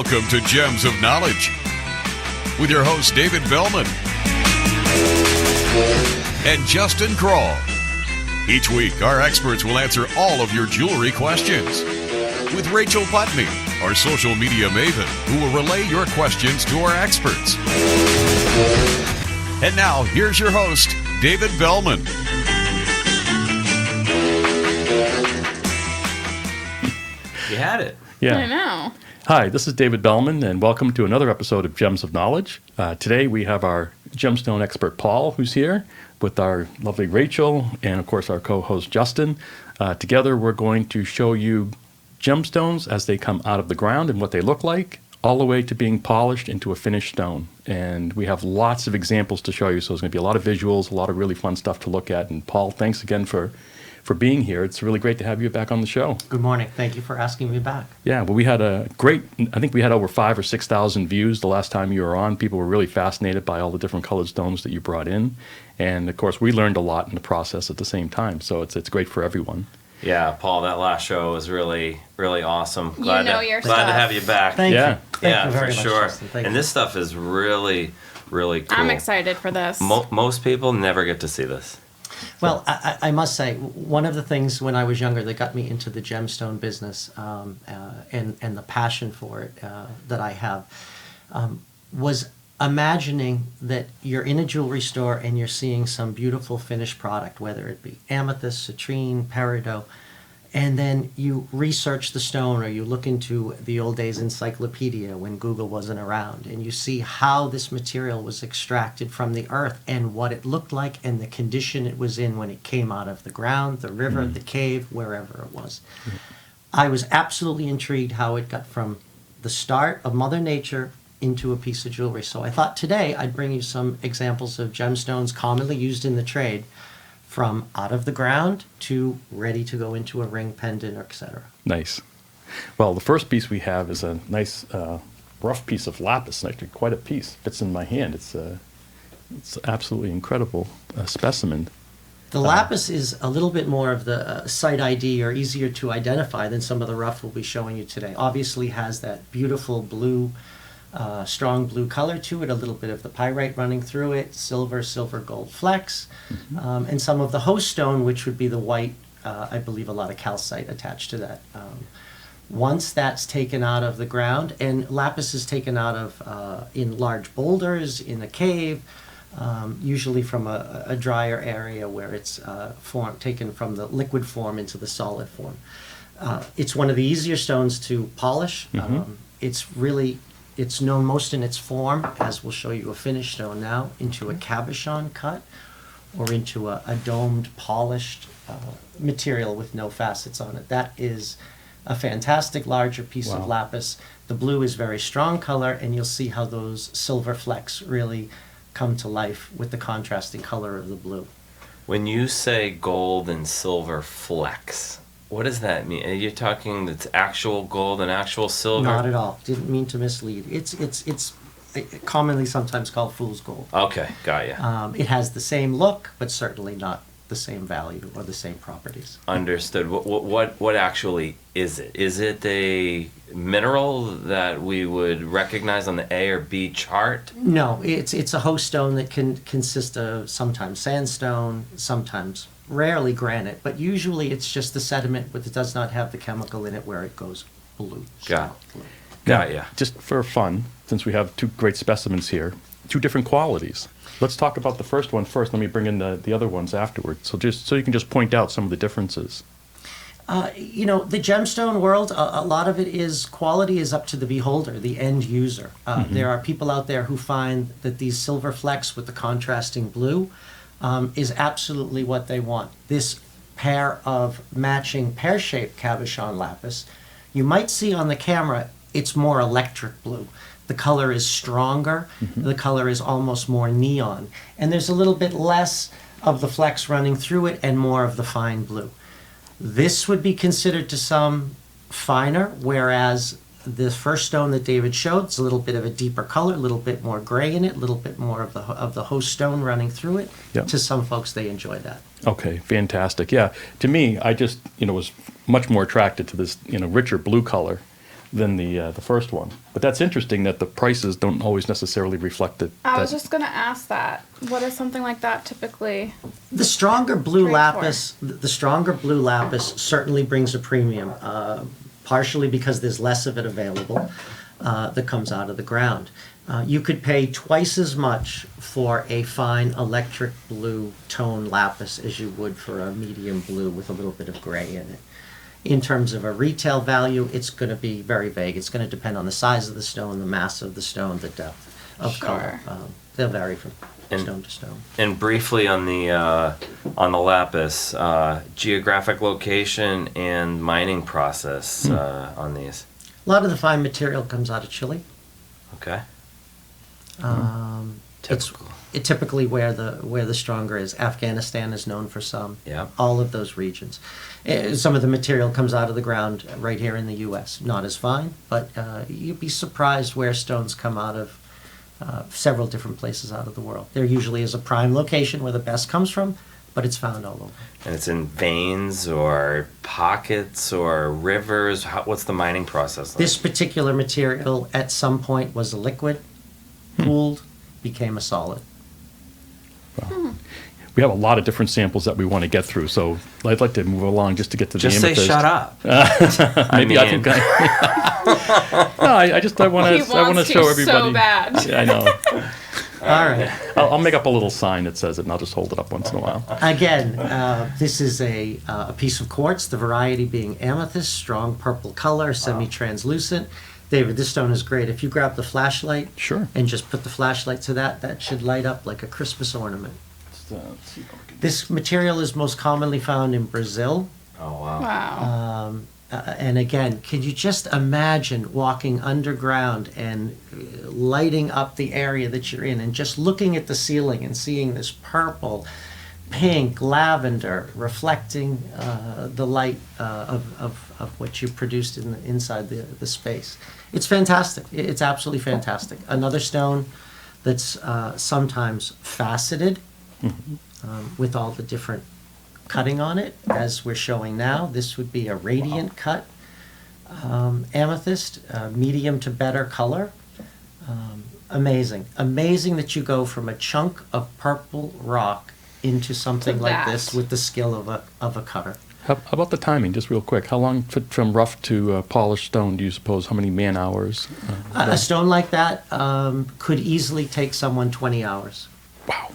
Welcome to Gems of Knowledge with your host David Bellman and Justin Kroll. Each week, our experts will answer all of your jewelry questions with Rachel Putney, our social media maven, who will relay your questions to our experts. And now, here's your host, David Bellman. You had it. Yeah. I know. Hi, this is David Bellman, and welcome to another episode of Gems of Knowledge. Today we have our gemstone expert, Paul, who's here, with our lovely Rachel, and of course our co-host, Justin. Together we're going to show you gemstones as they come out of the ground and what they look like, all the way to being polished into a finished stone. And we have lots of examples to show you, so there's going to be a lot of visuals, a lot of really fun stuff to look at. And Paul, thanks again for being here. It's really great to have you back on the show. Good morning. Thank you for asking me back. Yeah, well, we had I think we had over 5,000 or 6,000 views the last time you were on. People were really fascinated by all the different colored stones that you brought in. And of course, we learned a lot in the process at the same time. So it's great for everyone. Yeah, Paul, that last show was really, really awesome. Glad your to stuff. have you back. Thank Yeah. you. Thank you very for much, sure. Justin. Thank And you. this stuff is really, really cool. I'm excited for this. Most people never get to see this. Well, I must say, one of the things when I was younger that got me into the gemstone business and the passion for it that I have was imagining that you're in a jewelry store and you're seeing some beautiful finished product, whether it be amethyst, citrine, peridot, and then you research the stone or you look into the old days encyclopedia when Google wasn't around, and you see how this material was extracted from the earth and what it looked like and the condition it was in when it came out of the ground, the river, the cave, wherever it was. I was absolutely intrigued how it got from the start of Mother Nature into a piece of jewelry. So I thought today I'd bring you some examples of gemstones commonly used in the trade, from out of the ground to ready to go into a ring, pendant, or etc. Nice. Well, the first piece we have is a nice rough piece of lapis, actually quite a piece. Fits in my hand. It's absolutely incredible specimen. The lapis is a little bit more of the site ID, or easier to identify, than some of the rough we'll be showing you today. Obviously has that beautiful blue, strong blue color to it, a little bit of the pyrite running through it, silver gold flecks, and some of the host stone, which would be the white, I believe a lot of calcite attached to that. Once that's taken out of the ground, and lapis is taken out of in large boulders, in a cave, usually from a drier area where it's taken from the liquid form into the solid form. It's one of the easier stones to polish. It's known most in its form, as we'll show you a finished stone now, into a cabochon cut or into a domed, polished material with no facets on it. That is a fantastic larger piece of lapis. The blue is very strong color, and you'll see how those silver flecks really come to life with the contrasting color of the blue. When you say gold and silver flecks, what does that mean? Are you talking that's actual gold and actual silver? Not at all. Didn't mean to mislead. It's commonly sometimes called fool's gold. Okay, got you. It has the same look, but certainly not the same value or the same properties. Understood. What actually is it? Is it a mineral that we would recognize on the A or B chart? No, it's a host stone that can consist of sometimes sandstone, sometimes rarely granite, but usually it's just the sediment, but it does not have the chemical in it where it goes blue. Got Now, ya. Just for fun, since we have two great specimens here, two different qualities. Let's talk about the first one first. Let me bring in the other ones afterwards. So you can just point out some of the differences. The gemstone world, a lot of it is quality is up to the beholder, the end user. There are people out there who find that these silver flecks with the contrasting blue is absolutely what they want. This pair of matching pear-shaped cabochon lapis, you might see on the camera, it's more electric blue. The color is stronger, the color is almost more neon, and there's a little bit less of the flecks running through it and more of the fine blue. This would be considered to some finer, whereas the first stone that David showed, it's a little bit of a deeper color, a little bit more gray in it, a little bit more of the host stone running through it. Yep. To some folks, they enjoy that. Okay, fantastic. Yeah, to me, I just was much more attracted to this richer blue color. than the first one. But that's interesting that the prices don't always necessarily reflect it. I was just going to ask that. What is something like that typically? The stronger blue Trade lapis, the stronger blue lapis certainly brings a premium, partially because there's less of it available that comes out of the ground. You could pay twice as much for a fine electric blue tone lapis as you would for a medium blue with a little bit of gray in it. In terms of a retail value, it's going to be very vague. It's going to depend on the size of the stone, the mass of the stone, the depth of color. They'll vary from stone to stone. And briefly on the lapis, geographic location and mining process on these. A lot of the fine material comes out of Chile. Okay. Typical. It's typically where the stronger is. Afghanistan is known for some. Yeah. All of those regions. Some of the material comes out of the ground right here in the U.S. Not as fine, but you'd be surprised where stones come out of several different places out of the world. There usually is a prime location where the best comes from, but it's found all over. And it's in veins or pockets or rivers. What's the mining process like? This particular material at some point was a liquid, cooled, became a solid. We have a lot of different samples that we want to get through, so I'd like to move along just to get to the Just say amethyst. shut up. Maybe I think no, I want to show everybody. So bad. Yeah, I know. All right. I'll make up a little sign that says it, and I'll just hold it up once in a while. Again, this is a piece of quartz, the variety being amethyst, strong purple color, semi-translucent. David, this stone is great. If you grab the flashlight Sure. and just put the flashlight to that should light up like a Christmas ornament. Let's see if I can- This material is most commonly found in Brazil. Oh, wow. Wow. And again, can you just imagine walking underground and lighting up the area that you're in and just looking at the ceiling and seeing this purple, pink, lavender reflecting the light of what you produced inside the space. It's fantastic. It's absolutely fantastic. Another stone that's sometimes faceted with all the different cutting on it, as we're showing now. This would be a radiant cut amethyst, medium to better color. Amazing. Amazing that you go from a chunk of purple rock into something To like that. this with the skill of a cutter. How about the timing, just real quick? How long from rough to polished stone do you suppose? How many man hours? A stone like that could easily take someone 20 hours. Wow.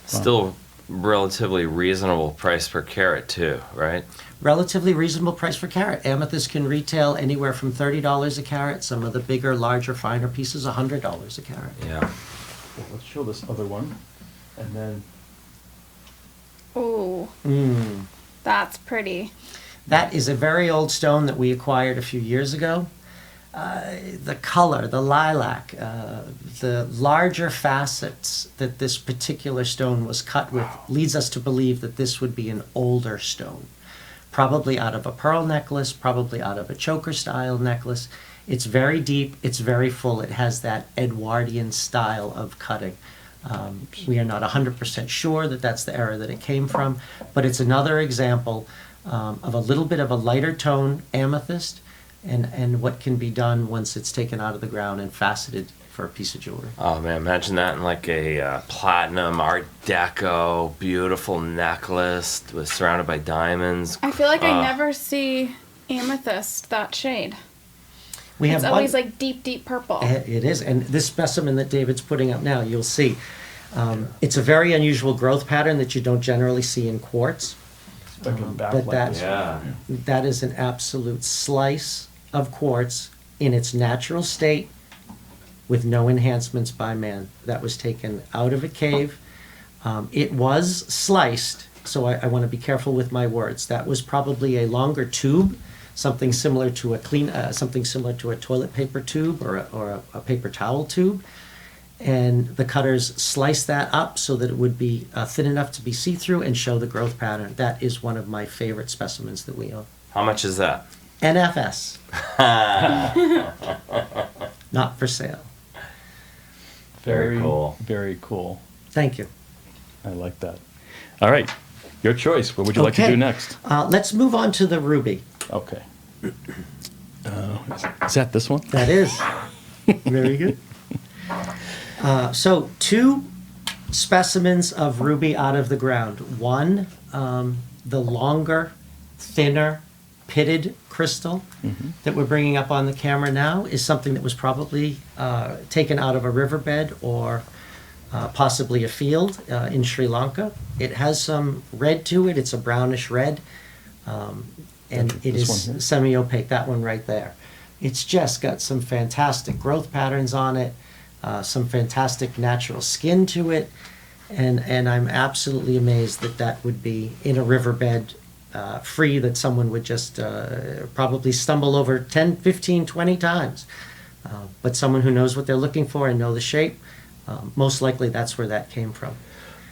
Still relatively reasonable price per carat too, right? Relatively reasonable price for carat. Amethyst can retail anywhere from $30 a carat. Some of the bigger, larger, finer pieces, $100 a carat. Yeah. Well, let's show this other one, and then Ooh, that's pretty. That is a very old stone that we acquired a few years ago. The color, the lilac, the larger facets that this particular stone was cut with leads us to believe that this would be an older stone. Probably out of a pearl necklace, probably out of a choker style necklace. It's very deep, it's very full, it has that Edwardian style of cutting. We are not 100% sure that that's the era that it came from, but it's another example of a little bit of a lighter tone amethyst and what can be done once it's taken out of the ground and faceted for a piece of jewelry. Oh man, imagine that in like a platinum Art Deco, beautiful necklace with surrounded by diamonds. I feel like I never see amethyst that shade. We It's have always one, like deep purple. It is, and this specimen that David's putting up now, you'll see. It's a very unusual growth pattern that you don't generally see in quartz. But that is an absolute slice of quartz in its natural state with no enhancements by man. That was taken out of a cave. It was sliced, so I want to be careful with my words. That was probably a longer tube, something similar to a toilet paper tube or a paper towel tube. And the cutters sliced that up so that it would be thin enough to be see-through and show the growth pattern. That is one of my favorite specimens that we own. How much is that? NFS. Not for sale. Very cool. Very cool. Thank you. I like that. All right, your choice. What would you like to do next? Let's move on to the ruby. Okay. Is that this one? That is. Very good. So 2 specimens of ruby out of the ground. One, the longer, thinner, pitted crystal that we're bringing up on the camera now is something that was probably taken out of a riverbed or possibly a field in Sri Lanka. It has some red to it. It's a brownish red. And it This is one here? semi-opaque, that one right there. It's just got some fantastic growth patterns on it, some fantastic natural skin to it, and I'm absolutely amazed that that would be in a riverbed free, that someone would just probably stumble over 10, 15, 20 times. But someone who knows what they're looking for and know the shape, most likely that's where that came from.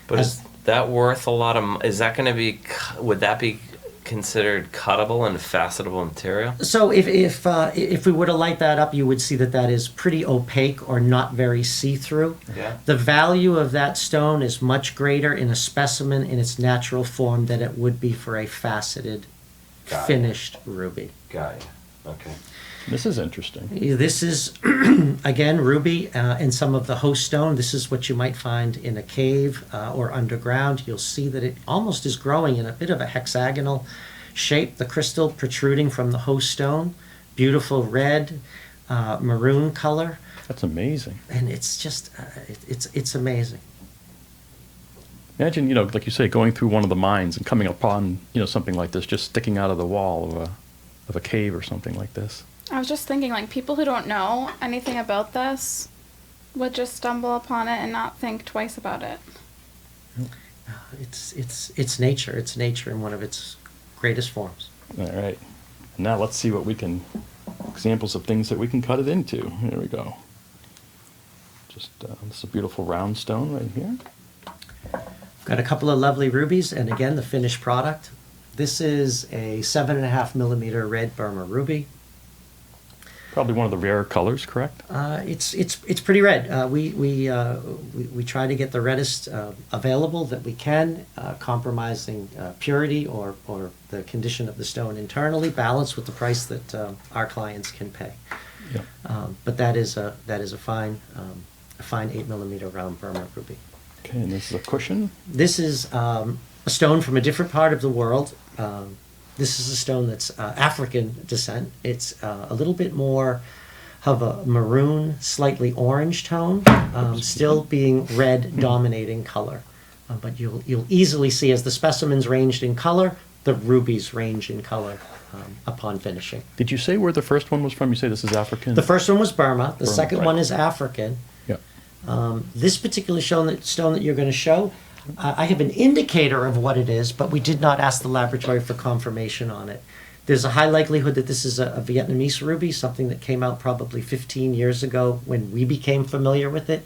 But is that worth a lot of? Is that going to be? Would that be considered cuttable and facetable material? So if we were to light that up, you would see that that is pretty opaque or not very see-through. Yeah. The value of that stone is much greater in a specimen in its natural form than it would be for a faceted, Got it. finished ruby. Got it. Okay. This is interesting. This is, again, ruby and some of the host stone. This is what you might find in a cave or underground. You'll see that it almost is growing in a bit of a hexagonal shape, the crystal protruding from the host stone. Beautiful red, maroon color. That's amazing. And it's just, it's amazing. Imagine, like you say, going through one of the mines and coming upon, something like this, just sticking out of the wall of a cave or something like this. I was just thinking, like, people who don't know anything about this would just stumble upon it and not think twice about it. It's nature. It's nature in one of its greatest forms. All right. Now let's see what we can, examples of things that we can cut it into. Here we go. Just, this is a beautiful round stone right here. Got a couple of lovely rubies, and again, the finished product. This is a 7.5 millimeter red Burma ruby. Probably one of the rarer colors, correct? It's pretty red. We try to get the reddest available that we can, compromising purity or the condition of the stone internally, balanced with the price that our clients can pay. Yeah. But that is a fine 8 millimeter round Burma ruby. Okay, and this is a cushion. This is a stone from a different part of the world. This is a stone that's African descent. It's a little bit more of a maroon, slightly orange tone, still being red dominating color. But you'll easily see as the specimens ranged in color, the rubies range in color upon finishing. Did you say where the first one was from? You say this is African? The first one was Burma. The Burma, second right. one is African. Yeah. This particular stone that you're going to show, I have an indicator of what it is, but we did not ask the laboratory for confirmation on it. There's a high likelihood that this is a Vietnamese ruby, something that came out probably 15 years ago when we became familiar with it.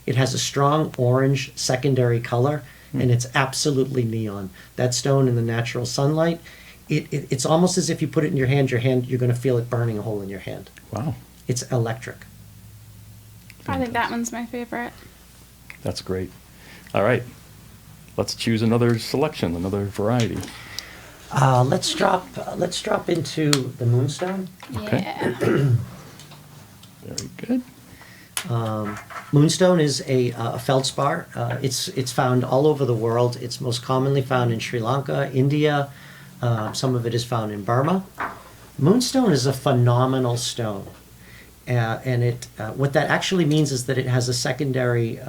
It has a strong orange secondary color, and it's absolutely neon. That stone in the natural sunlight, it's almost as if you put it in your hand, you're going to feel it burning a hole in your hand. Wow. It's electric. I think that one's my favorite. That's great. All right. Let's choose another selection, another variety. Let's drop into the Moonstone. Okay. Yeah. Very good. Moonstone is a feldspar. It's found all over the world. It's most commonly found in Sri Lanka, India. Some of it is found in Burma. Moonstone is a phenomenal stone. And what that actually means is that it has a secondary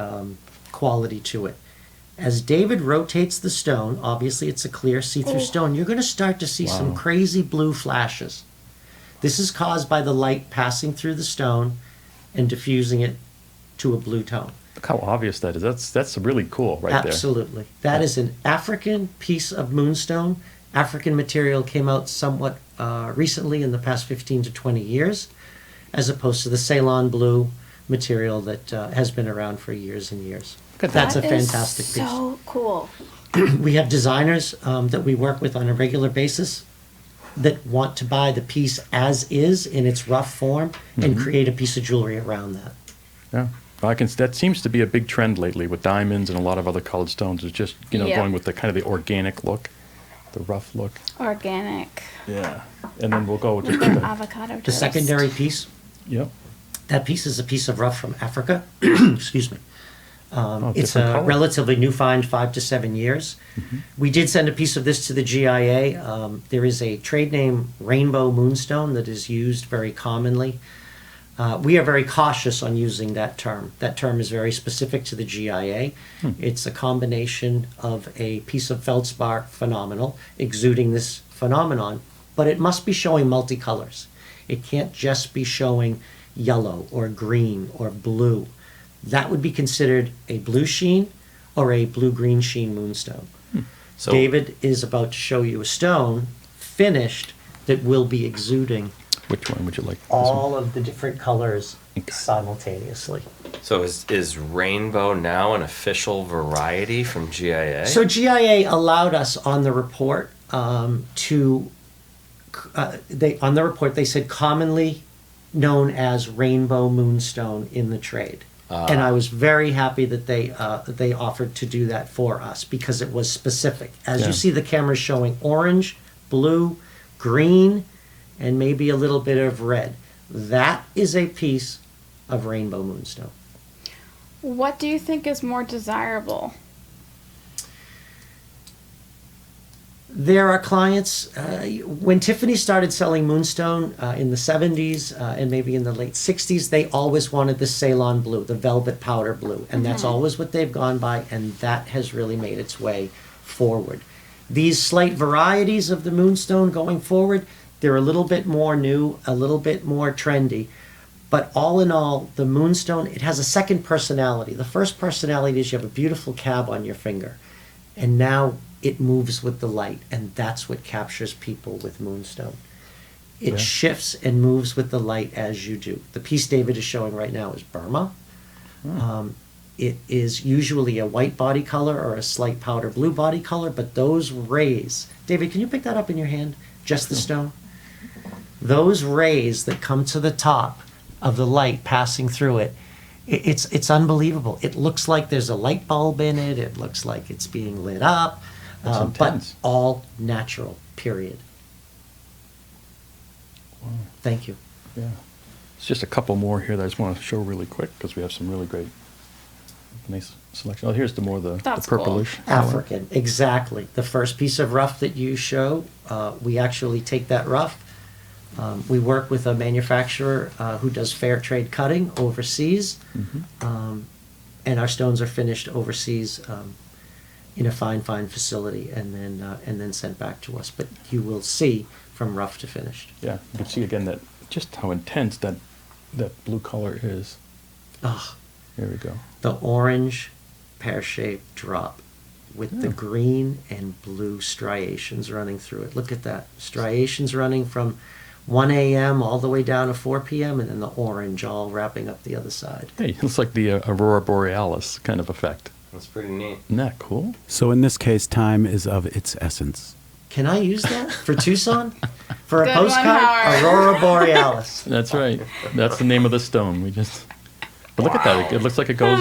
quality to it. As David rotates the stone, obviously it's a clear see-through stone, you're going to start to see some crazy blue flashes. This is caused by the light passing through the stone and diffusing it to a blue tone. Look how obvious that is. That's really cool right there. Absolutely. That is an African piece of moonstone. African material came out somewhat recently in the past 15 to 20 years, as opposed to the Ceylon blue material that has been around for years and years. That's a fantastic piece. So cool. We have designers that we work with on a regular basis that want to buy the piece as is in its rough form and create a piece of jewelry around that. Yeah. That seems to be a big trend lately with diamonds and a lot of other colored stones. Is just Yeah. going with the kind of the organic look. the rough look. Organic. Yeah. And then we'll go just With to the, avocado toast. The secondary piece, yep. that piece is a piece of rough from Africa. Excuse me. It's different a color. relatively new find, 5 to 7 years. We did send a piece of this to the GIA. There is a trade name, Rainbow Moonstone, that is used very commonly. We are very cautious on using that term. That term is very specific to the GIA. It's a combination of a piece of feldspar phenomenal exuding this phenomenon, but it must be showing multicolors. It can't just be showing yellow or green or blue. That would be considered a blue sheen or a blue-green sheen moonstone. So David is about to show you a stone finished that will be exuding Which one would you like? This one? all of the different colors Okay. simultaneously. So is rainbow now an official variety from GIA? So GIA allowed us on the report they said commonly known as rainbow moonstone in the trade. And I was very happy that they offered to do that for us because it was specific. As Yeah. you see, the camera's showing orange, blue, green, and maybe a little bit of red. That is a piece of rainbow moonstone. What do you think is more desirable? There are clients, when Tiffany started selling Moonstone in the 70s and maybe in the late 60s, they always wanted the Ceylon blue, the velvet powder blue. And that's always what they've gone by, and that has really made its way forward. These slight varieties of the Moonstone going forward, they're a little bit more new, a little bit more trendy. But all in all, the Moonstone, it has a second personality. The first personality is you have a beautiful cab on your finger. And now it moves with the light, and that's what captures people with Moonstone. It Yeah. shifts and moves with the light as you do. The piece David is showing right now is Burma. It is usually a white body color or a slight powder blue body color, but those rays, David, can you pick that up in your hand? Just the stone? Those rays that come to the top of the light passing through it, it's unbelievable. It looks like there's a light bulb in it. It looks like it's being lit up. That's But intense. all natural, period. Thank you. Yeah. It's just a couple more here that I just want to show really quick because we have some really great, nice selection. Oh, here's the That's cool. purplish color. African, exactly. The first piece of rough that you show, we actually take that rough. We work with a manufacturer who does fair trade cutting overseas, and our stones are finished overseas in a fine facility, and then sent back to us. But you will see from rough to finished. Yeah, you can see again that just how intense that blue color is. Ah, Here we go. the orange pear-shaped drop with the green and blue striations running through it. Look at that. Striations running from 1 a.m. all the way down to 4 p.m. and then the orange all wrapping up the other side. Hey, it looks like the Aurora Borealis kind of effect. That's pretty neat. Isn't that cool? So in this case, time is of its essence. Can I use that for Tucson? For a Good one, postcard? Howard. Aurora Borealis. That's right. That's the name of the stone. But look at that. It looks like it goes.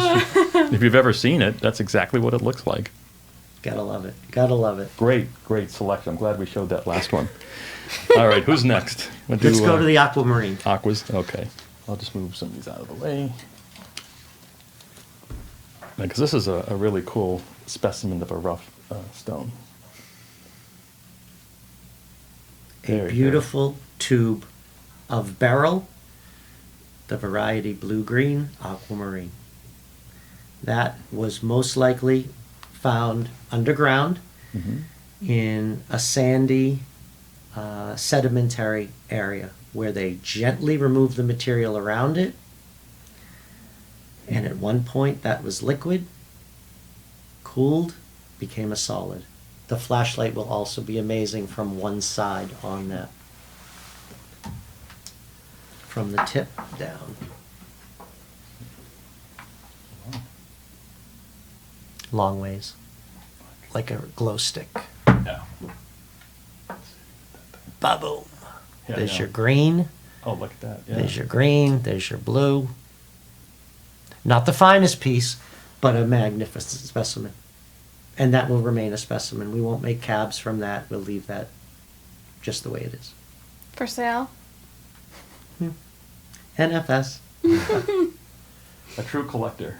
If you've ever seen it, that's exactly what it looks like. Gotta love it. Gotta love it. Great selection. I'm glad we showed that last one. All right, who's next? Let's go to the Aquamarine. Aquas. Okay. I'll just move some of these out of the way. Because this is a really cool specimen of a rough stone. There A you go. beautiful tube of beryl, the variety blue-green aquamarine. That was most likely found underground in a sandy, sedimentary area where they gently removed the material around it. And at one point that was liquid, cooled, became a solid. The flashlight will also be amazing from one side on that. From the tip down. Long ways. Like a glow stick. Yeah. Ba-boom. Yeah, There's yeah. your green. Oh, look at that. Yeah. There's your green. There's your blue. Not the finest piece, but a magnificent specimen. And that will remain a specimen. We won't make cabs from that. We'll leave that just the way it is. For sale? NFS. A true collector.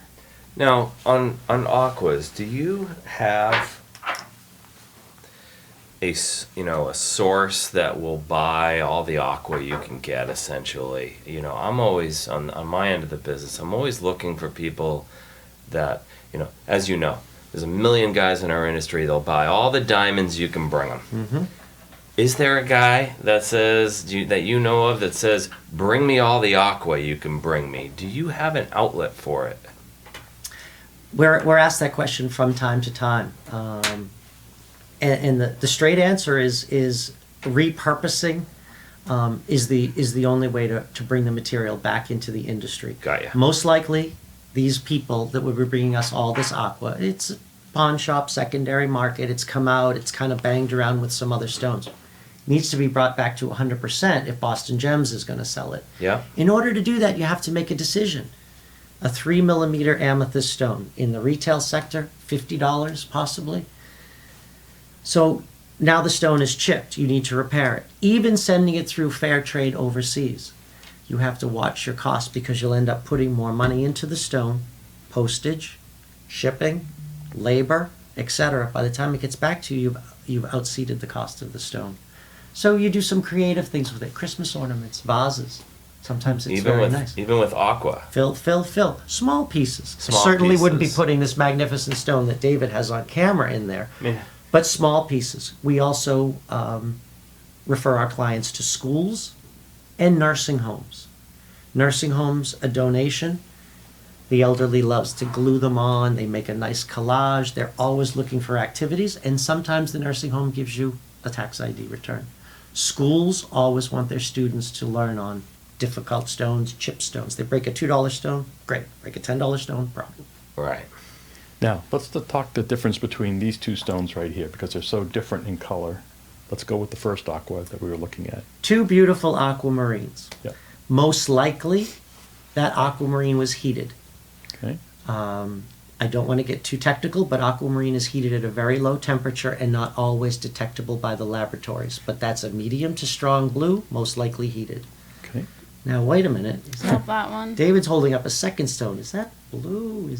Now, on aquas, do you have a source that will buy all the aqua you can get, essentially? I'm always, on my end of the business, I'm always looking for people that, as you know, there's a million guys in our industry, they'll buy all the diamonds you can bring them. Mm-hmm. Is there a guy that says, that you know of, that says, bring me all the aqua you can bring me? Do you have an outlet for it? We're asked that question from time to time. And the straight answer is repurposing is the only way to bring the material back into the industry. Got ya. Most likely, these people that would be bringing us all this aqua, it's a pawn shop, secondary market, it's come out, it's kind of banged around with some other stones. Needs to be brought back to 100% if Boston Gems is going to sell it. Yeah. In order to do that, you have to make a decision. A 3 millimeter amethyst stone in the retail sector, $50 possibly. So now the stone is chipped. You need to repair it. Even sending it through fair trade overseas, you have to watch your costs because you'll end up putting more money into the stone, postage, shipping, labor, etc. By the time it gets back to you, you've outseated the cost of the stone. So you do some creative things with it. Christmas ornaments, vases. Sometimes it's very nice. Even with aqua. Fill. Small pieces. Small Certainly wouldn't be pieces. putting this magnificent stone that David has on camera in there. Yeah. But small pieces. We also refer our clients to schools and nursing homes. Nursing homes, a donation. The elderly loves to glue them on. They make a nice collage. They're always looking for activities. And sometimes the nursing home gives you a tax ID return. Schools always want their students to learn on difficult stones, chip stones. They break a $2 stone, great. Break a $10 stone, problem. Right. Now, let's talk the difference between these two stones right here because they're so different in color. Let's go with the first aqua that we were looking at. Two beautiful aquamarines. Yep. Most likely, that aquamarine was heated. Okay. I don't want to get too technical, but aquamarine is heated at a very low temperature and not always detectable by the laboratories. But that's a medium to strong blue, most likely heated. Okay. Now, wait a minute. Love that one. David's holding up a second stone. Is that blue?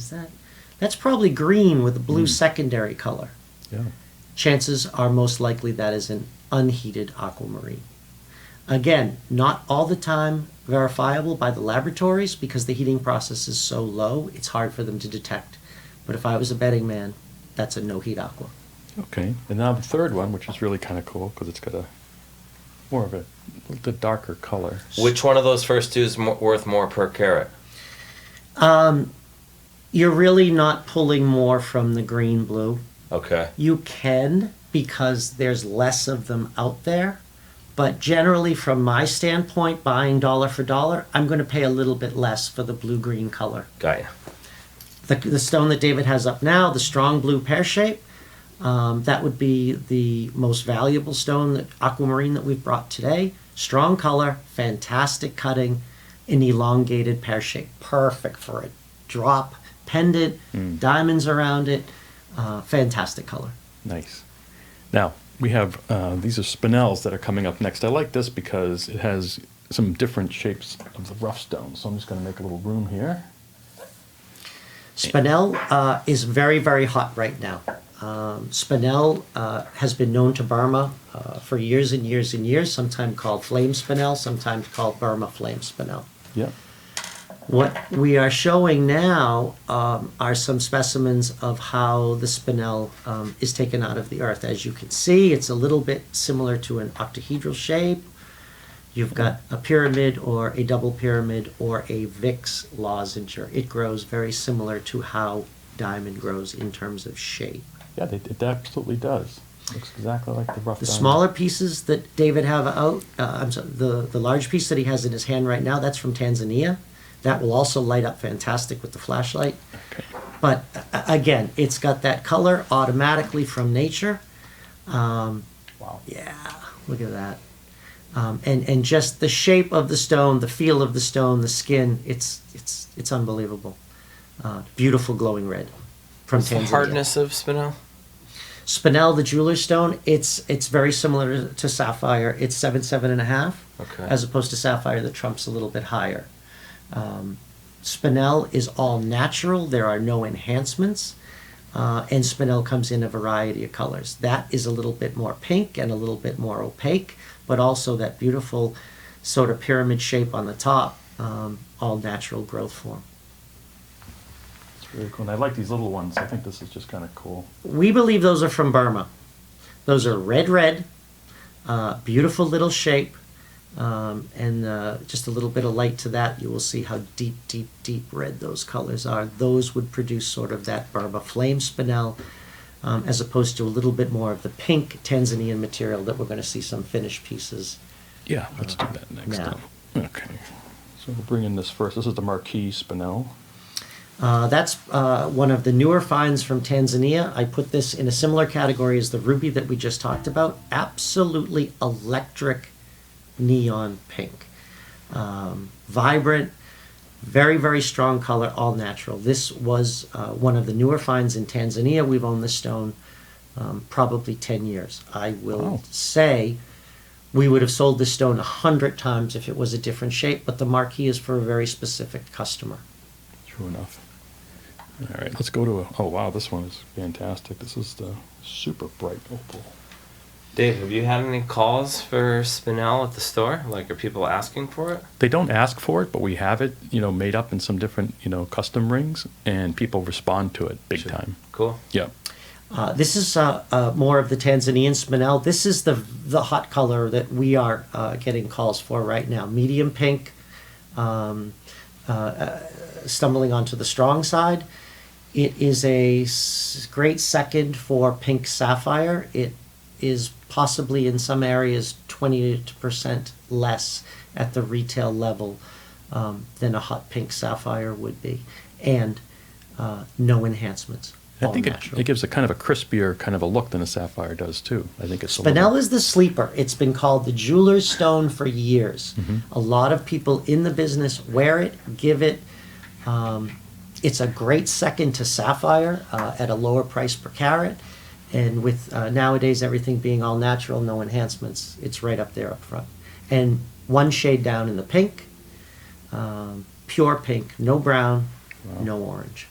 That's probably green with a blue secondary color. Yeah. Chances are most likely that is an unheated aquamarine. Again, not all the time verifiable by the laboratories because the heating process is so low, it's hard for them to detect. But if I was a betting man, that's a no-heat aqua. Okay. And now the third one, which is really kind of cool because it's got more of a little bit darker color. Which one of those first two is worth more per carat? You're really not pulling more from the green blue. Okay. You can because there's less of them out there. But generally, from my standpoint, buying dollar for dollar, I'm going to pay a little bit less for the blue-green color. Got ya. The stone that David has up now, the strong blue pear shape, that would be the most valuable stone, aquamarine that we've brought today. Strong color, fantastic cutting, an elongated pear shape. Perfect for a drop, pendant, diamonds around it. Fantastic color. Nice. Now, we have, these are Spinels that are coming up next. I like this because it has some different shapes of the rough stones. So I'm just going to make a little room here. Spinel is very, very hot right now. Spinel has been known to Burma for years and years and years, sometimes called flame spinel, sometimes called Burma flame spinel. Yeah. What we are showing now are some specimens of how the spinel is taken out of the earth. As you can see, it's a little bit similar to an octahedral shape. You've got a pyramid or a double pyramid or a VIX lozenge. It grows very similar to how diamond grows in terms of shape. Yeah, it absolutely does. Looks exactly like the rough The diamond. smaller pieces that David have out, I'm sorry, the large piece that he has in his hand right now, that's from Tanzania. That will also light up fantastic with the flashlight. Okay. But again, it's got that color automatically from nature. Wow. Yeah, look at that. And just the shape of the stone, the feel of the stone, the skin, it's unbelievable. Beautiful glowing red from What's the Tanzania. hardness of spinel? Spinel, the jeweler's stone, it's very similar to sapphire. It's 7.5, Okay. as opposed to sapphire that trumps a little bit higher. Spinel is all natural. There are no enhancements. And Spinel comes in a variety of colors. That is a little bit more pink and a little bit more opaque, but also that beautiful sort of pyramid shape on the top, all natural growth form. It's really cool. And I like these little ones. I think this is just kind of cool. We believe those are from Burma. Those are red, beautiful little shape, and just a little bit of light to that, you will see how deep, deep, deep red those colors are. Those would produce sort of that Burma flame Spinel, as opposed to a little bit more of the pink Tanzanian material that we're going to see some finished pieces. Yeah, let's do that next now. time. Okay. So we'll bring in this first. This is the Marquis Spinel. That's one of the newer finds from Tanzania. I put this in a similar category as the ruby that we just talked about. Absolutely electric neon pink. Vibrant, very, very strong color, all natural. This was one of the newer finds in Tanzania. We've owned this stone probably 10 years. I will say we would have sold this stone 100 times if it was a different shape, but the Marquis is for a very specific customer. True enough. All right, let's go to oh wow, this one is fantastic. This is the super bright opal. Dave, have you had any calls for Spinel at the store? Like, are people asking for it? They don't ask for it, but we have it, made up in some different, custom rings, and people respond to it big time. Cool. Yeah. This is more of the Tanzanian Spinel. This is the hot color that we are getting calls for right now. Medium pink, stumbling onto the strong side. It is a great second for pink sapphire. It is possibly in some areas 20% less at the retail level than a hot pink sapphire would be, and no enhancements. I think it gives a kind of a crispier kind of a look than a sapphire does too. I think it's Spinel is the sleeper. It's been called the jeweler's stone for years. Mm-hmm. A lot of people in the business wear it, give it. It's a great second to sapphire at a lower price per carat. And with nowadays everything being all natural, no enhancements, it's right up there up front. And one shade down in the pink, pure pink, no brown, no orange,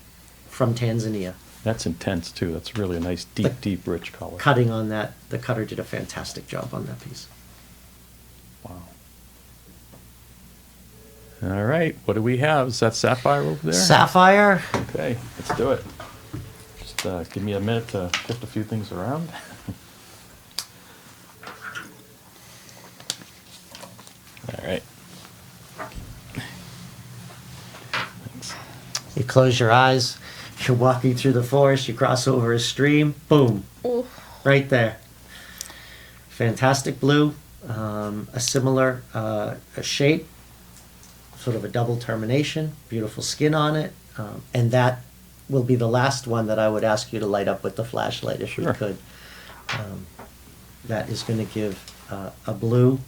from Tanzania. That's intense too. That's really a nice deep, rich color. Cutting on that, the cutter did a fantastic job on that piece. Wow. All right, what do we have? Is that sapphire over there? Sapphire. Okay, let's do it. Just give me a minute to shift a few things around. All right. Thanks. You close your eyes, you're walking through the forest, you cross over a stream, boom, Ooh. right there. Fantastic blue, a similar shape, sort of a double termination, beautiful skin on it, and that will be the last one that I would ask you to light up with the flashlight if Sure. we could. That is going to give a blue.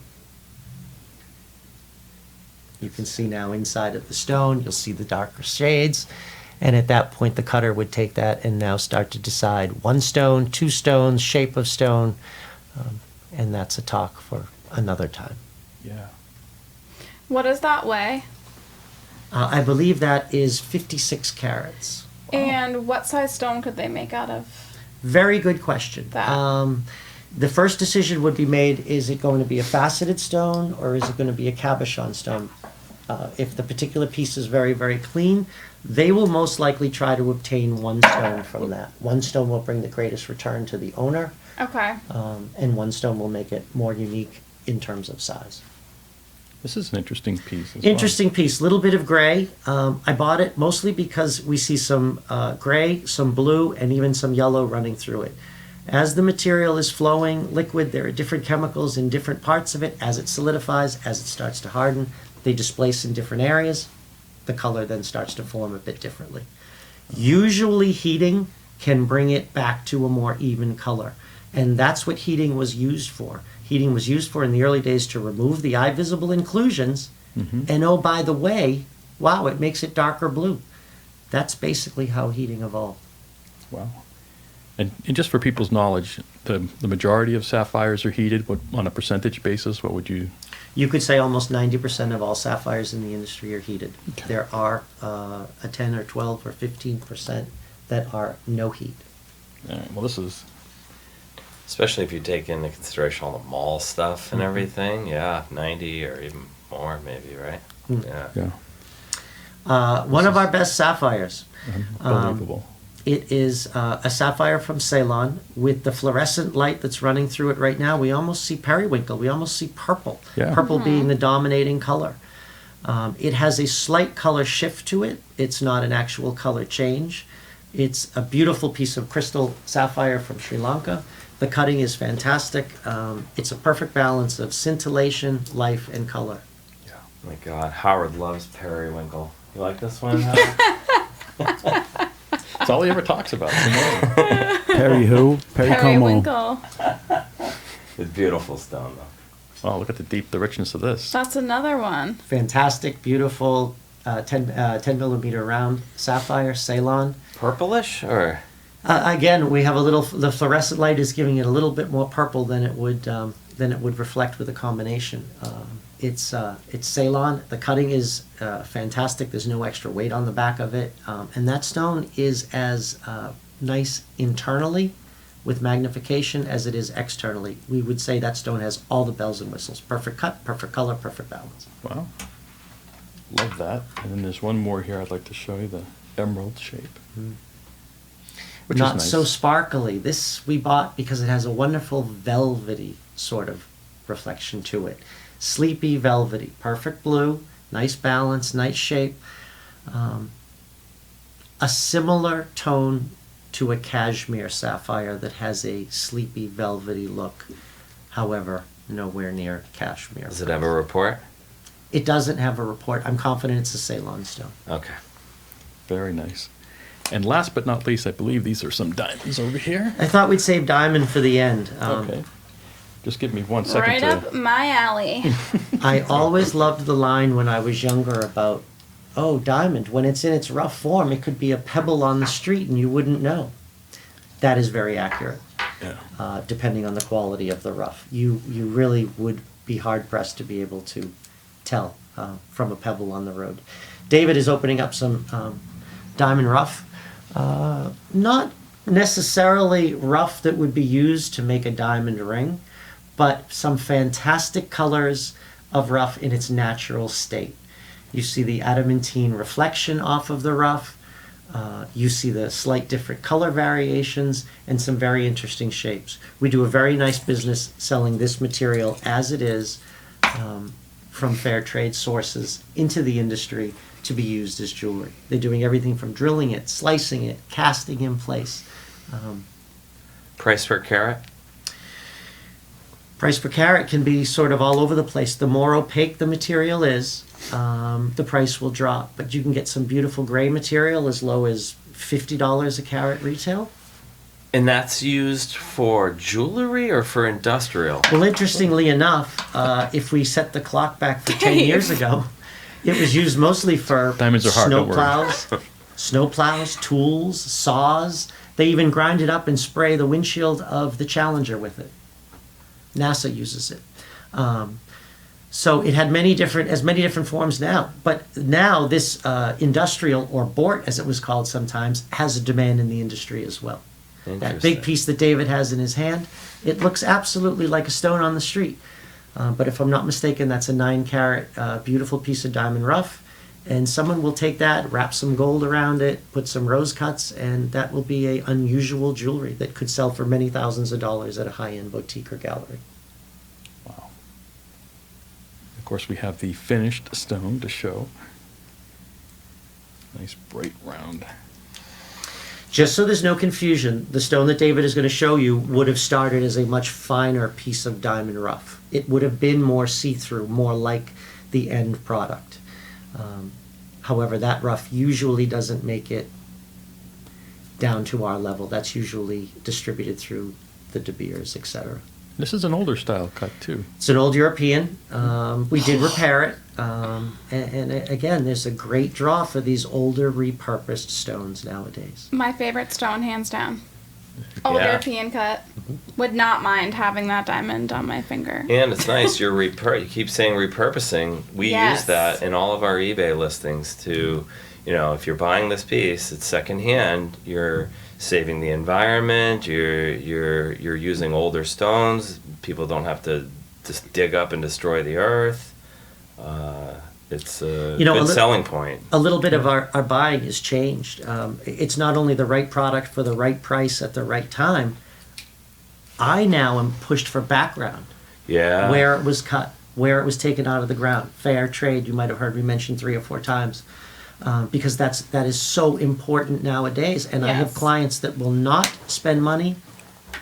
You can see now inside of the stone, you'll see the darker shades. And at that point, the cutter would take that and now start to decide one stone, two stones, shape of stone. And that's a talk for another time. Yeah. What does that weigh? I believe that is 56 carats. And what size stone could they make out of Very good question. that? The first decision would be made, is it going to be a faceted stone or is it going to be a cabochon stone? If the particular piece is very, very clean, they will most likely try to obtain one stone from that. One stone will bring the greatest return to the owner, Okay. and one stone will make it more unique in terms of size. This is an interesting piece as Interesting piece, little bit of gray. I bought it mostly because we see some gray, some blue, and even some yellow running through it. As the material is flowing liquid, there are different chemicals in different parts of it. As it solidifies, as it starts to harden, they displace in different areas. The color then starts to form a bit differently. Usually heating can bring it back to a more even color. And that's what heating was used for. Heating was used for in the early days to remove the eye visible inclusions. And oh, by the way, wow, it makes it darker blue. That's basically how heating evolved. well. Wow. And just for people's knowledge, the majority of sapphires are heated. What, on a percentage basis, what would you? You could say almost 90% of all sapphires in the industry are heated. Okay. There are a 10 or 12 or 15% that are no heat. All right, well, this is Especially if you take into consideration all the mall stuff and everything. Yeah, 90 or even more, maybe, right? Yeah. yeah, One of our best sapphires. unbelievable. It is a sapphire from Ceylon with the fluorescent light that's running through it right now. We almost see periwinkle. We almost see purple. Yeah. Purple being the dominating color. It has a slight color shift to it. It's not an actual color change. It's a beautiful piece of crystal sapphire from Sri Lanka. The cutting is fantastic. It's a perfect balance of scintillation, life, and color. Oh my God, Howard loves periwinkle. You like this one, Howard? That's all he ever talks about. Perry who? Perry Como. Periwinkle. It's beautiful stone, though. Oh, look at the richness of this. That's another one. Fantastic, beautiful 10 millimeter round sapphire, Ceylon. Purplish or? Again, we have the fluorescent light is giving it a little bit more purple than it would reflect with a combination. It's Ceylon. The cutting is fantastic. There's no extra weight on the back of it, and that stone is as nice internally with magnification as it is externally. We would say that stone has all the bells and whistles. Perfect cut, perfect color, perfect balance. Wow. Love that. And then there's one more here I'd like to show you, the emerald shape. Which Not is nice. so sparkly. This we bought because it has a wonderful velvety sort of reflection to it. Sleepy, velvety, perfect blue, nice balance, nice shape. A similar tone to a cashmere sapphire that has a sleepy, velvety look. However, nowhere near cashmere. Does it have a report? It doesn't have a report. I'm confident it's a Ceylon stone. Okay. Very nice. And last but not least, I believe these are some diamonds over here. I thought we'd save diamond for the end. Okay. Just give me 1 second Right to... up my alley. I always loved the line when I was younger about, oh, diamond, when it's in its rough form, it could be a pebble on the street and you wouldn't know. That is very accurate, Yeah. depending on the quality of the rough. You really would be hard-pressed to be able to tell from a pebble on the road. David is opening up some diamond rough. Not necessarily rough that would be used to make a diamond ring, but some fantastic colors of rough in its natural state. You see the adamantine reflection off of the rough. You see the slight different color variations and some very interesting shapes. We do a very nice business selling this material as it is from fair trade sources into the industry to be used as jewelry. They're doing everything from drilling it, slicing it, casting in place. Price per carat? Price per carat can be sort of all over the place. The more opaque the material is, the price will drop. But you can get some beautiful gray material as low as $50 a carat retail. And that's used for jewelry or for industrial? Well, interestingly enough, if we set the clock back for 10 years ago, it was used mostly for Diamonds are hard, don't worry. snow plows, tools, saws. They even grind it up and spray the windshield of the Challenger with it. NASA uses it. So it had many different forms now. But now this industrial, or bort as it was called sometimes, has a demand in the industry as well. That big piece that David has in his hand, it looks absolutely like a stone on the street. But if I'm not mistaken, that's a 9-carat beautiful piece of diamond rough. And someone will take that, wrap some gold around it, put some rose cuts, and that will be a unusual jewelry that could sell for many thousands of dollars at a high-end boutique or gallery. Wow. Of course, we have the finished stone to show. Nice bright round. Just so there's no confusion, the stone that David is going to show you would have started as a much finer piece of diamond rough. It would have been more see-through, more like the end product. However, that rough usually doesn't make it down to our level. That's usually distributed through the De Beers, etc. This is an older style cut, too. It's an old European. We did repair it. And again, there's a great draw for these older repurposed stones nowadays. My favorite stone, hands down. Old Yeah. European cut. Would not mind having that diamond on my finger. And it's nice. You keep saying repurposing. We Yes. use that in all of our eBay listings to, if you're buying this piece, it's secondhand. You're saving the environment. You're using older stones. People don't have to just dig up and destroy the earth. It's a good selling point. A little bit of our buying has changed. It's not only the right product for the right price at the right time. I now am pushed for background. Yeah. Where it was cut, where it was taken out of the ground. Fair trade, you might have heard me mention 3 or 4 times. Because that is so important nowadays. And I have Yes. clients that will not spend money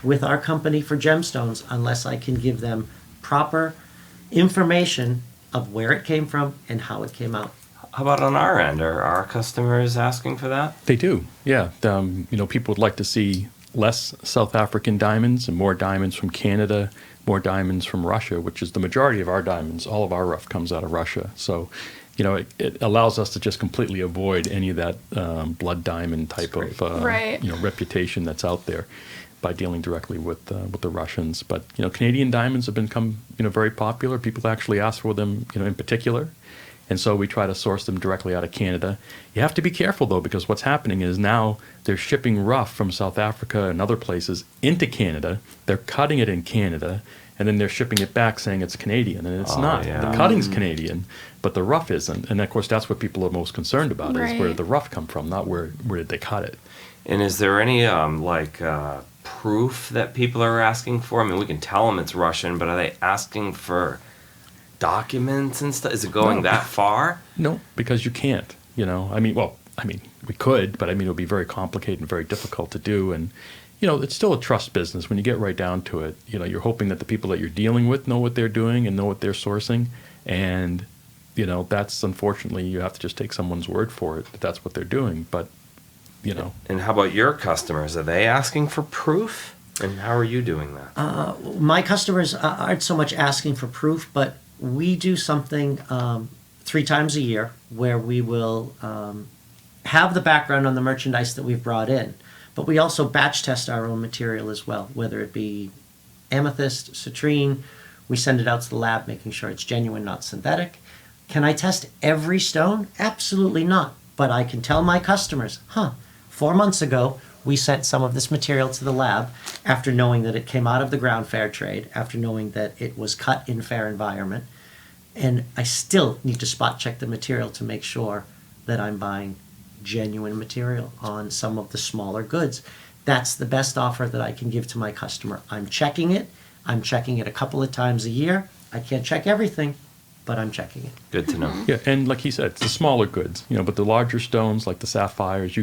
with our company for gemstones unless I can give them proper information of where it came from and how it came out. How about on our end? Are our customers asking for that? They do, yeah. People would like to see less South African diamonds and more diamonds from Canada, more diamonds from Russia, which is the majority of our diamonds. All of our rough comes out of Russia. So, it allows us to just completely avoid any of that blood diamond type of Right. reputation that's out there by dealing directly with the Russians. But Canadian diamonds have become very popular. People actually ask for them in particular, and so we try to source them directly out of Canada. You have to be careful though, because what's happening is now they're shipping rough from South Africa and other places into Canada. They're cutting it in Canada, and then they're shipping it back saying it's Canadian, and it's not. yeah. The cutting's Canadian, but the rough isn't. And of course, that's what people are most concerned about, is where Right. the rough come from, not where did they cut it. And is there any proof that people are asking for? I mean, we can tell them it's Russian, but are they asking for documents and stuff? Is it going No. that far? No, because you can't. We could, but it would be very complicated and very difficult to do. And it's still a trust business when you get right down to it. You're hoping that the people that you're dealing with know what they're doing and know what they're sourcing, and that's, unfortunately, you have to just take someone's word for it that that's what they're doing. But And how about your customers? Are they asking for proof? And how are you doing that? My customers aren't so much asking for proof, but we do something 3 times a year where we will have the background on the merchandise that we've brought in, but we also batch test our own material as well, whether it be amethyst, citrine. We send it out to the lab, making sure it's genuine, not synthetic. Can I test every stone? Absolutely not. But I can tell my customers, 4 months ago, we sent some of this material to the lab after knowing that it came out of the ground fair trade, after knowing that it was cut in fair environment. And I still need to spot check the material to make sure that I'm buying genuine material on some of the smaller goods. That's the best offer that I can give to my customer. I'm checking it. I'm checking it a couple of times a year. I can't check everything, but I'm checking it. Good to know. yeah, and like he said, it's the smaller goods. But the larger stones like the sapphires,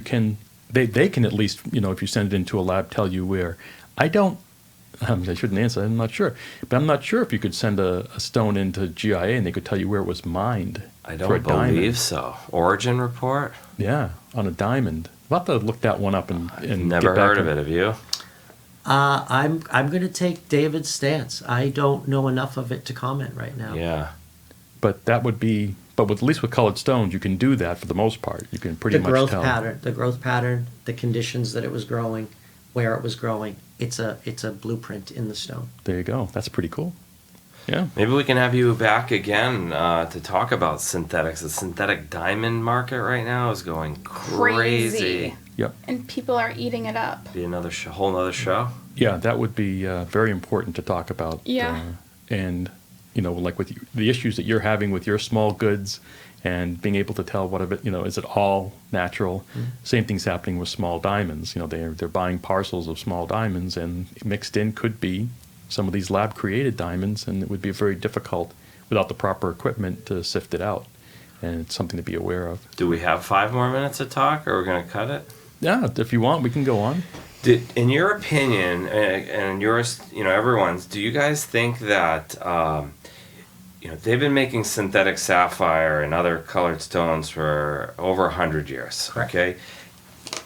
they can at least, if you send it into a lab, tell you where. I shouldn't answer. I'm not sure, but I'm not sure if you could send a stone into GIA and they could tell you where it was mined. I for a don't diamond. believe so. Origin report? Yeah, on a diamond. We'll have to look that one up and Never get back heard in. of it. Have you? I'm going to take David's stance. I don't know enough of it to comment right now. Yeah. But that would be. But at least with colored stones, you can do that for the most part. You can pretty The much growth tell. pattern, the conditions that it was growing, where it was growing. It's a blueprint in the stone. There you go. That's pretty cool. Yeah. Maybe we can have you back again to talk about synthetics. The synthetic diamond market right now is going crazy. Yep. And people are eating it up. Be another whole nother show. Yeah, that would be very important to talk about. Yeah. And like with the issues that you're having with your small goods, and being able to tell what of it, is it all natural? Mm-hmm. Same thing's happening with small diamonds. They're buying parcels of small diamonds, and mixed in could be some of these lab created diamonds, and it would be very difficult without the proper equipment to sift it out. And it's something to be aware of. Do we have 5 more minutes to talk, or we're going to cut it? Yeah, if you want, we can go on. In your opinion, and yours, everyone's, do you guys think that, they've been making synthetic sapphire and other colored stones for over 100 years, Correct. okay?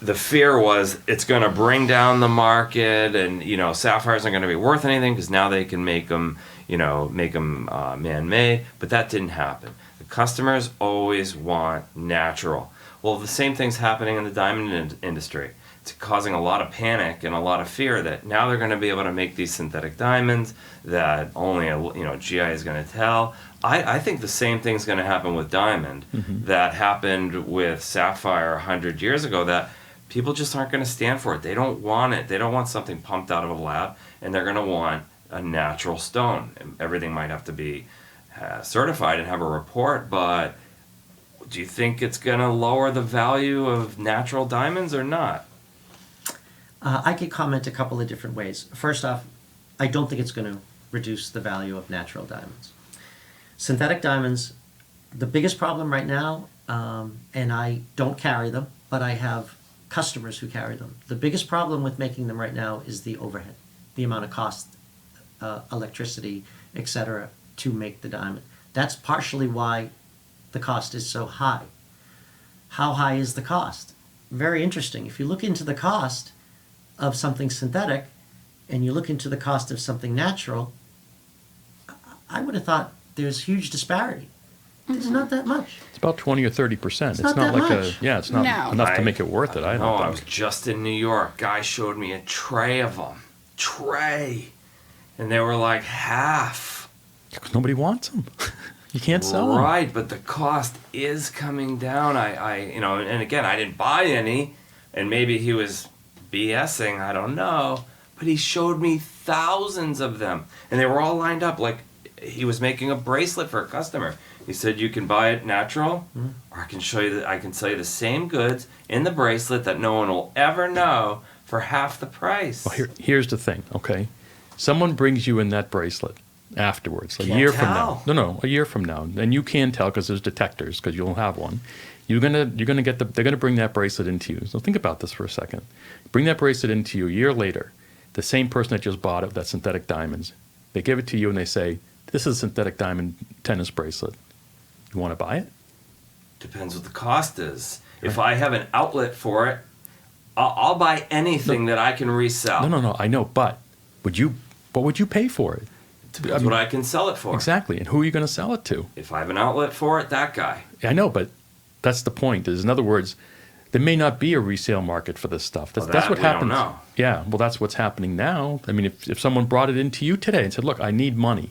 The fear was it's going to bring down the market, and, sapphires aren't going to be worth anything because now they can make them, man-made, but that didn't happen. The customers always want natural. Well, the same thing's happening in the diamond industry. causing a lot of panic and a lot of fear that now they're going to be able to make these synthetic diamonds that only a GI is going to tell. I think the same thing's going to happen with diamond that happened with sapphire 100 years ago, that people just aren't going to stand for it. They don't want it. They don't want something pumped out of a lab, and they're going to want a natural stone. And everything might have to be certified and have a report, but do you think it's going to lower the value of natural diamonds or not? I could comment a couple of different ways. First off, I don't think it's going to reduce the value of natural diamonds. Synthetic diamonds, the biggest problem right now, and I don't carry them, but I have customers who carry them. The biggest problem with making them right now is the overhead, the amount of cost, electricity, etc., to make the diamond. That's partially why the cost is so high. How high is the cost? Very interesting. If you look into the cost of something synthetic and you look into the cost of something natural, I would have thought there's huge disparity. It's not that much. It's about 20 or 30%. It's not that like much. it's not No. enough to make it worth it, I don't I think. was just in New York. Guy showed me a tray of them. Tray. And they were like half. 'Cause nobody wants them. You can't sell them. Right, but the cost is coming down. And again, I didn't buy any, and maybe he was BSing, I don't know, but he showed me thousands of them, and they were all lined up like he was making a bracelet for a customer. He said, you can buy it natural, or I can sell you the same goods in the bracelet that no one will ever know for half the price. Well, here's the thing, okay? Someone brings you in that bracelet afterwards, a Can't year from tell. now. No, a year from now, and you can tell because there's detectors, because you'll have one. They're gonna bring that bracelet into you. So think about this for a second. Bring that bracelet into you a year later. The same person that just bought it, that synthetic diamonds, they give it to you and they say, "This is a synthetic diamond tennis bracelet. You want to buy it?" Depends what the cost is. If I have an outlet for it, I'll buy anything that I can resell. No, I know, but what would you pay for it? Depends what I can sell it for. Exactly, and who are you going to sell it to? If I have an outlet for it, that guy. I know, but that's the point. In other words, there may not be a resale market for this stuff. That's what we don't happens. know. Yeah, well, that's what's happening now. I mean, if someone brought it into you today and said, "Look, I need money,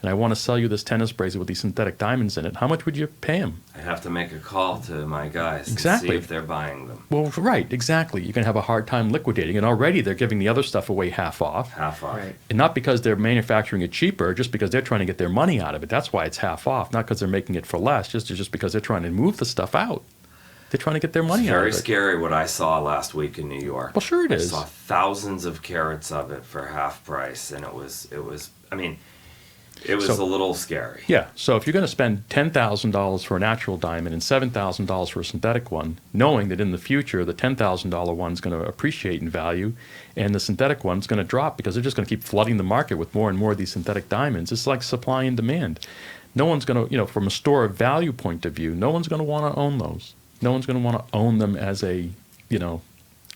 and I want to sell you this tennis bracelet with these synthetic diamonds in it," how much would you pay him? I have to make a call to my guys Exactly. to see if they're buying them. Well, right, exactly. You're going to have a hard time liquidating, and already they're giving the other stuff away half off. Half off. Right. And not because they're manufacturing it cheaper, just because they're trying to get their money out of it. That's why it's half off, not because they're making it for less, just because they're trying to move the stuff out. They're trying to get their money It's out of very it. scary what I saw last week in New York. Well, sure it is. I saw thousands of carats of it for half price, and it was So- a little scary. Yeah, so if you're going to spend $10,000 for a natural diamond and $7,000 for a synthetic one, knowing that in the future the $10,000 one's going to appreciate in value and the synthetic one's going to drop because they're just going to keep flooding the market with more and more of these synthetic diamonds. It's like supply and demand. No one's going to, from a store of value point of view, no one's going to want to own those. No one's going to want to own them as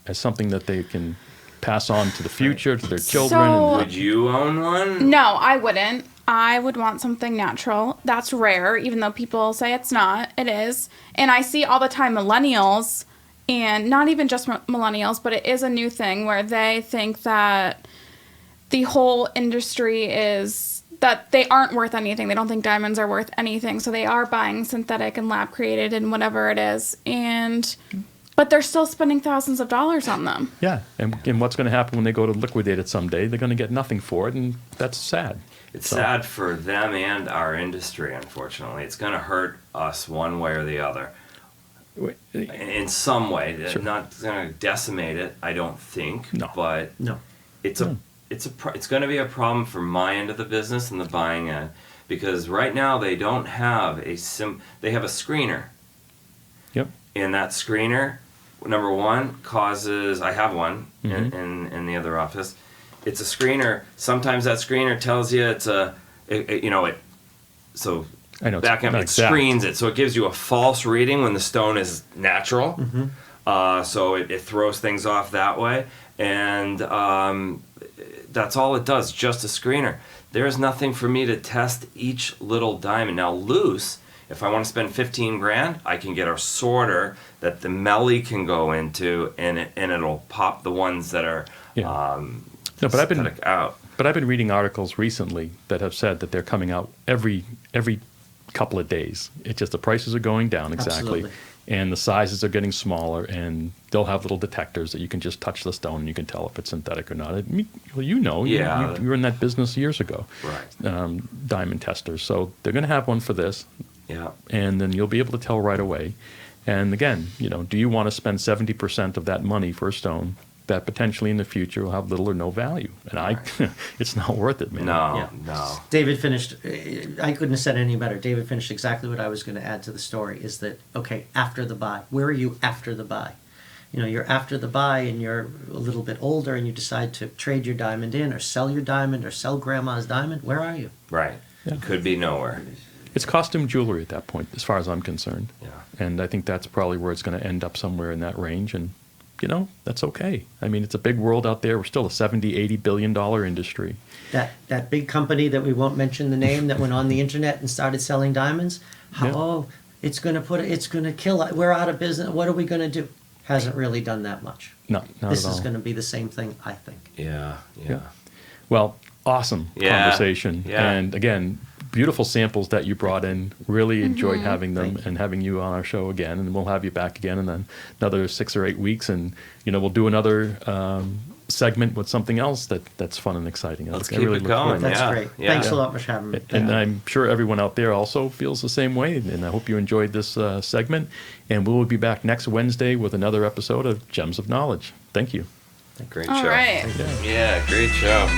as something that they can pass on to the future, to their children. So- Would you own one? No, I wouldn't. I would want something natural. That's rare, even though people say it's not. It is. And I see all the time millennials, and not even just millennials, but it is a new thing where they think that the whole industry is that they aren't worth anything. They don't think diamonds are worth anything. So they are buying synthetic and lab created and whatever it is. But they're still spending thousands of dollars on them. Yeah, and what's going to happen when they go to liquidate it someday? They're going to get nothing for it, and that's sad. It's sad for them and our industry, unfortunately. It's going to hurt us one way or the other. In some way. Sure. Not going to decimate it, I don't think. No. But No. it's going to be a problem for my end of the business and the buying end, because right now they don't have they have a screener. Yep. And that screener, number one, causes, I have one in the other office. It's a screener. Sometimes that screener tells you so I know, it's back up, not it exact. screens it, so it gives you a false reading when the stone is natural. So it throws things off that way, and that's all it does, just a screener. There's nothing for me to test each little diamond. Now loose, if I want to spend 15 grand, I can get a sorter that the Melly can go into, and it'll pop the ones that are Yeah. No, but I've been aesthetic out. But I've been reading articles recently that have said that they're coming out every couple of days. It's just the prices are going down exactly, Absolutely. and the sizes are getting smaller, and they'll have little detectors that you can just touch the stone and you can tell if it's synthetic or not. Well, you know, Yeah. you were in that business years ago, Right. diamond testers. So they're going to have one for this, Yeah. and then you'll be able to tell right away. And again, do you want to spend 70% of that money for a stone that potentially in the future will have little or no value? And it's not worth it, man. No. David finished, I couldn't have said it any better. David finished exactly what I was going to add to the story, is that, okay, after the buy, where are you after the buy? You're after the buy and you're a little bit older and you decide to trade your diamond in or sell your diamond or sell grandma's diamond. Where are you? Right. Yeah. It could be nowhere. It's costume jewelry at that point, as far as I'm concerned. Yeah. And I think that's probably where it's going to end up, somewhere in that range. And, that's okay. I mean, it's a big world out there. We're still a $70-80 billion industry. That big company that we won't mention the name that went on the internet and started selling diamonds. It's going to kill it. We're out of business. What are we going to do? Hasn't really done that much. No, not This at all. is going to be the same thing, I think. Yeah. Well, awesome Yeah. conversation. Yeah. And again, beautiful samples that you brought in. Really enjoyed having them Thank you. and having you on our show again. And we'll have you back again in then another 6 or 8 weeks. And, we'll do another segment with something else that's fun and exciting. Let's I keep really it look forward going. to it. That's Yeah, great. yeah. Thanks a lot for having me. And I'm sure everyone out there also feels the same way. And I hope you enjoyed this segment. And we will be back next Wednesday with another episode of Gems of Knowledge. Thank you. Great All show. right. Yeah, great show.